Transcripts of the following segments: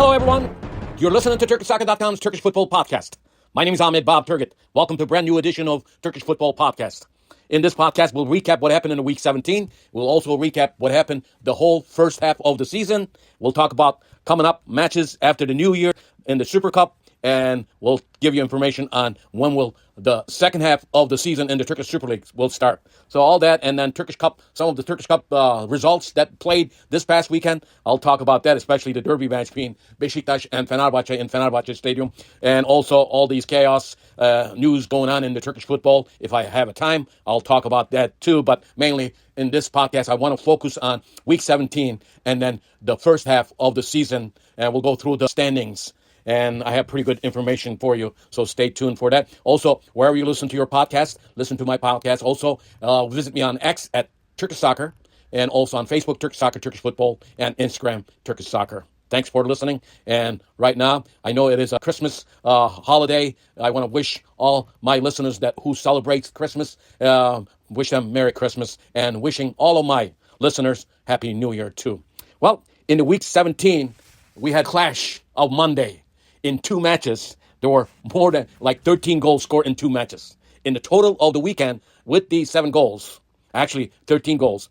Hello, everyone. You're listening to TurkishSoccer.com's Turkish Football Podcast. My name is Ahmet Turgut. Welcome to a brand new edition of Turkish Football Podcast. In this podcast, we'll recap what happened in Week 17. We'll also recap what happened the whole first half of the season. We'll talk about coming up matches after the new year in the Super Cup, and we'll give you information on when will the second half of the season in the Turkish Super League will start. So all that, and then Turkish Cup, some of the Turkish Cup results that played this past weekend. I'll talk about that, especially the derby match between Beşiktaş and Fenerbahçe in Fenerbahçe Stadium, and also all these chaos news going on in the Turkish football. If I have a time, I'll talk about that too, but mainly in this podcast, I want to focus on Week 17 and then the first half of the season, and we'll go through the standings. And I have pretty good information for you, so stay tuned for that. Also, wherever you listen to your podcast, listen to my podcast. Also, visit me on X at Turkish Soccer, and also on Facebook, Turkish Soccer, Turkish Football, and Instagram, Turkish Soccer. Thanks for listening. And right now, I know it is a Christmas holiday. I want to wish all my listeners who celebrate Christmas, wish them Merry Christmas, and wishing all of my listeners Happy New Year too. Well, in the Week 17, we had clash of Monday. In 2 matches, there were more than 13 goals scored in 2 matches. In the total of the weekend, with these 7 goals, actually 13 goals,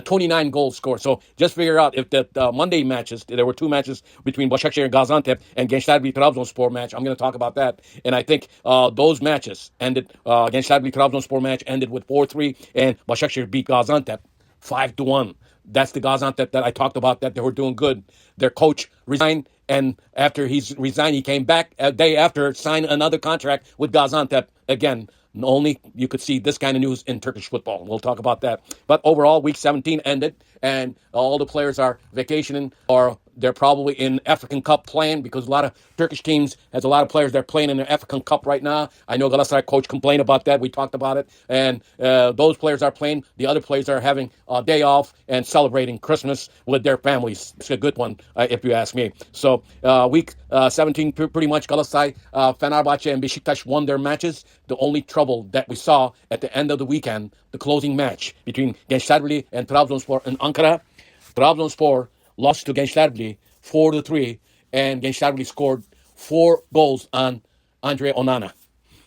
29 goals scored. So just figure out if the Monday matches, there were 2 matches between Başakşehir and Gaziantep and Gençlerbirliği Trabzonspor match. I'm going to talk about that. And I think those matches ended, Gençlerbirliği Trabzonspor match ended with 4-3, and Başakşehir beat Gaziantep 5-1. That's the Gaziantep that I talked about, that they were doing good. Their coach resigned, and after he's resigned, he came back a day after, signed another contract with Gaziantep. Again, only you could see this kind of news in Turkish football. We'll talk about that. But overall, Week 17 ended, and all the players are vacationing, or they're probably in African Cup playing, because a lot of Turkish teams has a lot of players that are playing in the African Cup right now. I know Galatasaray coach complained about that. We talked about it. And those players are playing. The other players are having a day off and celebrating Christmas with their families. It's a good one, if you ask me. So Week 17, pretty much Galatasaray, Fenerbahçe, and Beşiktaş won their matches. The only trouble that we saw at the end of the weekend, the closing match between Gençlerbirliği and Trabzonspor in Ankara. Trabzonspor lost to Gençlerbirliği 4-3, and Gençlerbirliği scored 4 goals on Andre Onana.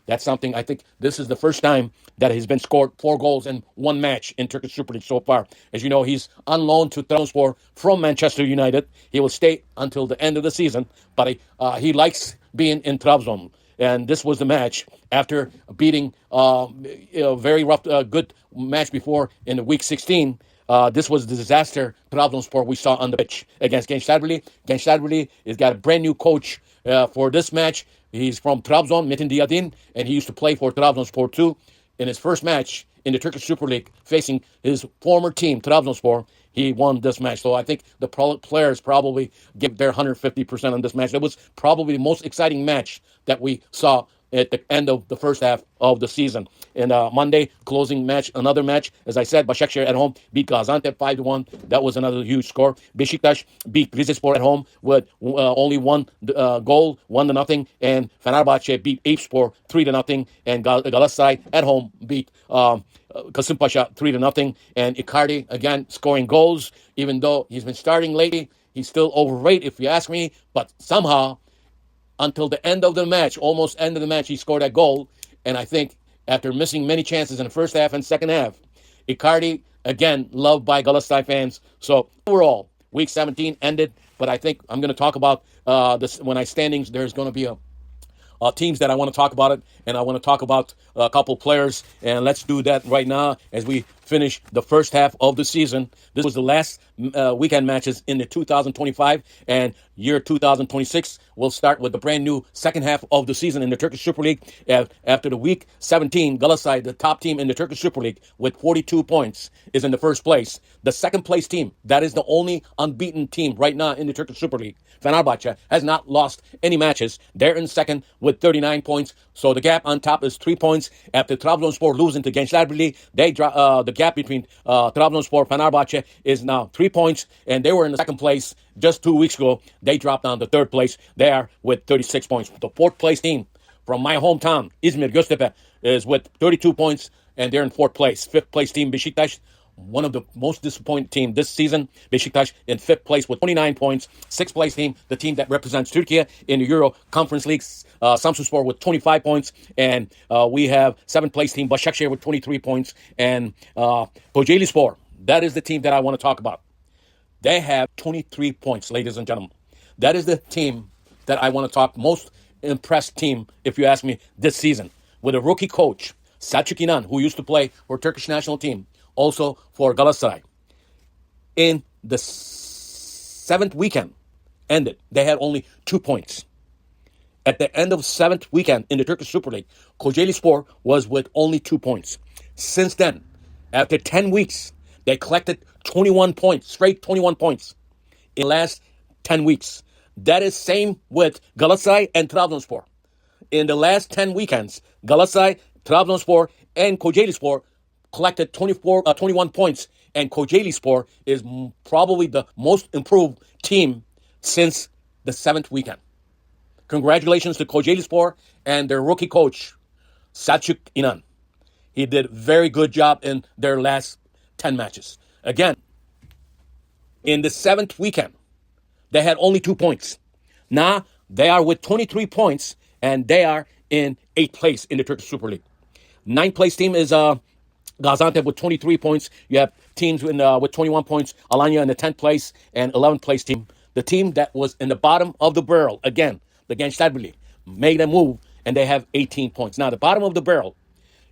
That's something, I think this is the first time that he's been scored 4 goals in 1 match in Turkish Super League so far. As you know, he's on loan to Trabzonspor from Manchester United. He will stay until the end of the season, but he likes being in Trabzon. And this was the match after beating a very rough, good match before in the Week 16. This was the disaster Trabzonspor we saw on the pitch against Gençlerbirliği. Gençlerbirliği has got a brand new coach for this match. He's from Trabzon, Metin Diyadin, and he used to play for Trabzonspor too. In his first match in the Turkish Super League, facing his former team, Trabzonspor, he won this match. So I think the players probably give their 150% on this match. It was probably the most exciting match that we saw at the end of the first half of the season. And Monday, closing match, another match. As I said, Başakşehir at home beat Gaziantep 5-1. That was another huge score. Beşiktaş beat Rizespor at home with only 1 goal, 1-0. And Fenerbahçe beat Eyüpspor 3-0. And Galatasaray at home beat Kasımpaşa 3-0. And Icardi, again, scoring goals. Even though he's been starting lately, he's still overrated, if you ask me. But somehow, until the end of the match, almost end of the match, he scored that goal. And I think after missing many chances in the first half and second half, Icardi, again, loved by Galatasaray fans. So overall, Week 17 ended. But I think I'm going to talk about this when I standings. There's going to be teams that I want to talk about it. And I want to talk about a couple players. And let's do that right now as we finish the first half of the season. This was the last weekend matches in the 2025 and year 2026. We'll start with the brand new second half of the season in the Turkish Super League. After the Week 17, Galatasaray, the top team in the Turkish Super League with 42 points, is in the first place. The second place team, that is the only unbeaten team right now in the Turkish Super League, Fenerbahçe, has not lost any matches. They're in second with 39 points. So the gap on top is 3 points. After Trabzonspor losing to Gençlerbirliği, they the gap between Trabzonspor and Fenerbahçe is now 3 points, and they were in the second place just 2 weeks ago. They dropped down to third place. They are with 36 points. The fourth place team from my hometown, İzmir Göztepe, is with 32 points, and they're in fourth place. Fifth place team, Beşiktaş, one of the most disappointing team this season. Beşiktaş in 5th place with 29 points. 6th place team, the team that represents Turkey in the Euro Conference League, Samsunspor with 25 points. And we have 7th place team, Başakşehir with 23 points. And Kocaelispor, that is the team that I want to talk about. They have 23 points, ladies and gentlemen. That is the team that I want to talk most impressed team, if you ask me, this season. With a rookie coach, Selçuk İnan, who used to play for Turkish national team, also for Galatasaray. In the 7th weekend ended, they had only 2 points. At the end of 7th weekend in the Turkish Super League, Kocaelispor was with only 2 points. Since then, after 10 weeks, they collected 21 points, straight 21 points in the last 10 weeks. That is same with Galatasaray and Trabzonspor. In the last 10 weekends, Galatasaray, Trabzonspor, and Kocaelispor collected 21 points, and Kocaelispor is probably the most improved team since the 7th weekend. Congratulations to Kocaelispor and their rookie coach, Selçuk İnan. He did a very good job in their last 10 matches. Again, in the 7th weekend, they had only 2 points. Now, they are with 23 points, and they are in 8th place in the Turkish Super League. 9th place team is Gaziantep with 23 points. You have teams with 21 points. Alanya in the 10th place, and 11th place team. The team that was in the bottom of the barrel, again, the Gençlerbirliği, made a move, and they have 18 points. Now, the bottom of the barrel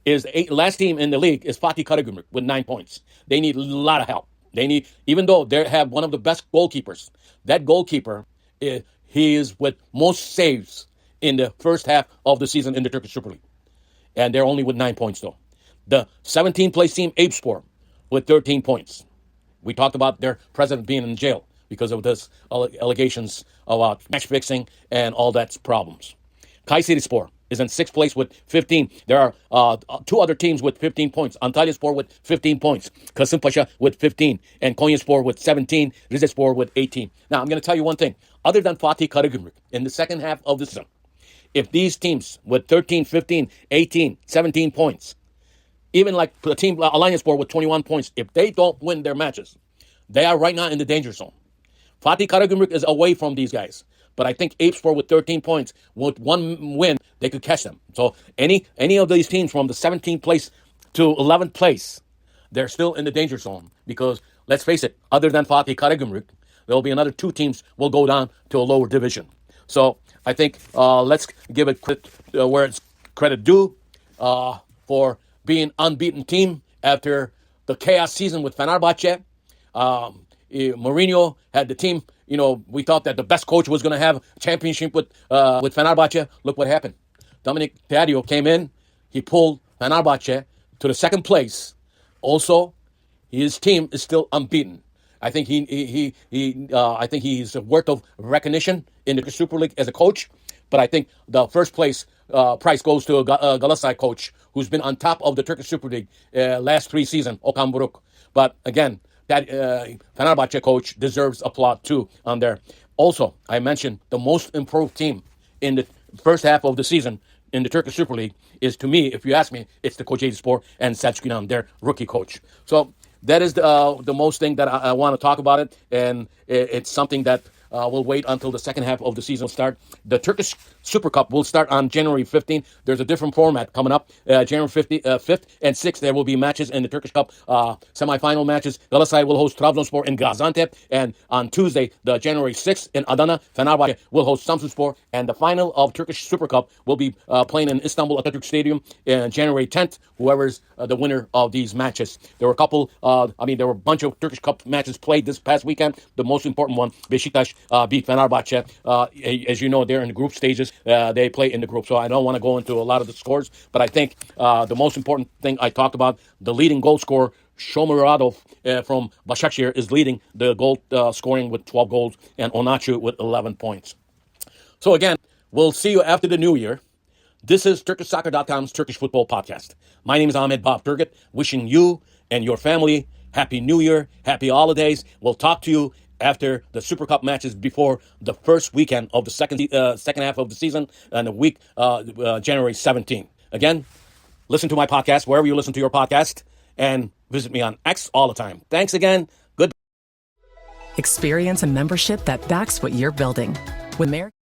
is last team in the league is Fatih Karagümrük with 9 points. They need a lot of help. They need, even though they have one of the best goalkeepers, that goalkeeper, he is with most saves in the first half of the season in the Turkish Super League. And they're only with 9 points, though. The 17th place team, Eyüpspor, with 13 points. We talked about their president being in jail because of this allegations about match fixing and all that problems. Kayserispor is in 6th place with 15. There are 2 other teams with 15 points. Antalyaspor with 15 points. Kasımpaşa with 15. And Konyaspor with 17. Rizespor with 18. Now, I'm going to tell you one thing. Other than Fatih Karagümrük, in the second half of the season, if these teams with 13, 15, 18, 17 points, even like the team Alanyaspor with 21 points, if they don't win their matches, they are right now in the danger zone. Fatih Karagümrük is away from these guys. But I think Eyüpspor with 13 points, with one win, they could catch them. So any of these teams from the 17th place to 11th place, they're still in the danger zone. Because, let's face it, other than Fatih Karagümrük, there will be another 2 teams will go down to a lower division. So I think let's give it credit where it's credit due for being unbeaten team after the chaos season with Fenerbahce. Mourinho had the team. You know, we thought that the best coach was going to have a championship with Fenerbahce. Look what happened. Dominic Tadio came in. He pulled Fenerbahce to the 2nd place. Also, his team is still unbeaten. I think I think he's worth of recognition in the Super League as a coach. But I think the first place prize goes to a Galatasaray coach who's been on top of the Turkish Super League last 3 seasons, Okan Buruk. But again, that Fenerbahce coach deserves applause too on there. Also, I mentioned the most improved team in the first half of the season in the Turkish Super League is, to me, if you ask me, it's the Kocaelispor and Selçuk İnan, their rookie coach. So that is the most thing that I want to talk about it, and it's something that we'll wait until the second half of the season will start. The Turkish Super Cup will start on January 15th. There's a different format coming up. January 5th and 6th, there will be matches in the Turkish Cup, semifinal matches. Galatasaray will host Trabzonspor in Gaziantep. And on Tuesday, the January 6th in Adana, Fenerbahce will host Samsunspor. And the final of Turkish Super Cup will be playing in Istanbul Atatürk Stadium in January 10th, whoever's the winner of these matches. There were a couple, there were a bunch of Turkish Cup matches played this past weekend. The most important one, Beşiktaş beat Fenerbahce. As you know, they're in the group stages. They play in the group, so I don't want to go into a lot of the scores. But I think the most important thing I talked about, the leading goal scorer, Shomurodov from Başakşehir, is leading the goal scoring with 12 goals, and Onaçu with 11 points. So again, we'll see you after the new year. This is TurkishSoccer.com's Turkish Football Podcast. My name is Ahmet Bob Turgut, wishing you and your family Happy New Year, Happy Holidays. We'll talk to you after the Super Cup matches before the first weekend of the second half of the season and the week January 17th. Again, listen to my podcast wherever you listen to your podcast, and visit me on X all the time. Thanks again. Good. Experience a membership that backs what you're building. With American